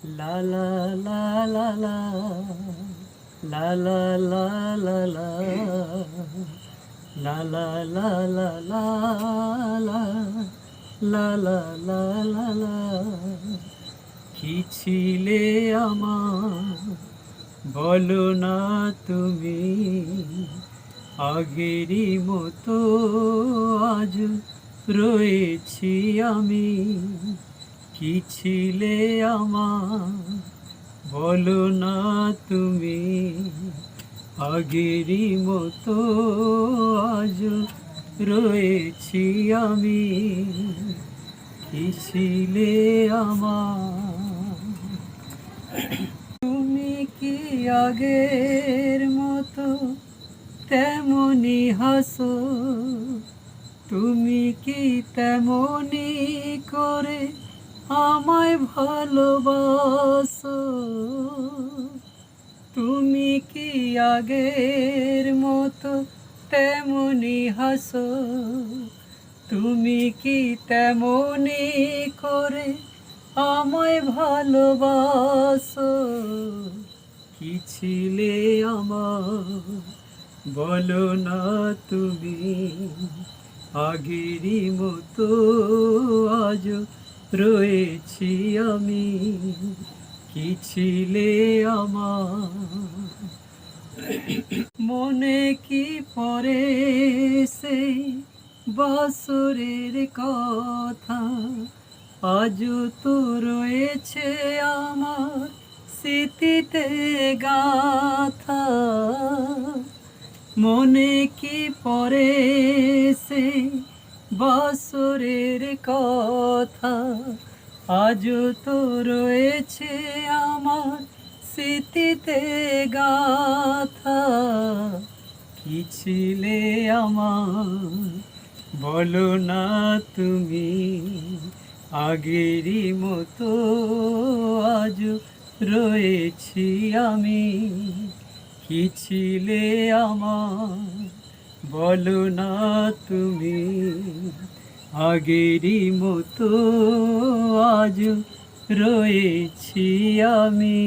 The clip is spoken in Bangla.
লা লা লা লা লা লা লা লা লা লা লা লা লা লা লা লা লা লা লা লা। কি ছিলে আমার বলো না তুমি, আগেরই মতো আজ রয়েছি আমি। কি ছিলে আমার বলো না তুমি, আগেরই মতো আজ রয়েছি আমি। কি ছিলে আমার, তুমি কি আগের মতো তেমনি হাসো, তুমি কি তেমনি করে আমায় ভালোবাসো। তুমি কি আগের মতো তেমনি হাসো, তুমি কি তেমনি করে আমায় ভালোবাসো। কি ছিলে আমার বলো না তুমি, আগেরই মতো আজ রয়েছি আমি। কি ছিলে আমার, মনে কি পড়ে সেই বাসরের কথা, আজও তো রয়েছে আমার স্মৃতিতে গাথা। মনে কি পড়ে সেই বাসরের কথা, আজও তো রয়েছে আমার স্মৃতিতে গাথা। কি ছিলে আমার বলো না তুমি, আগেরই মতো আজ রয়েছি আমি। কি ছিলে আমার বলো না তুমি, আগেরই মতো আজ রয়েছি আমি।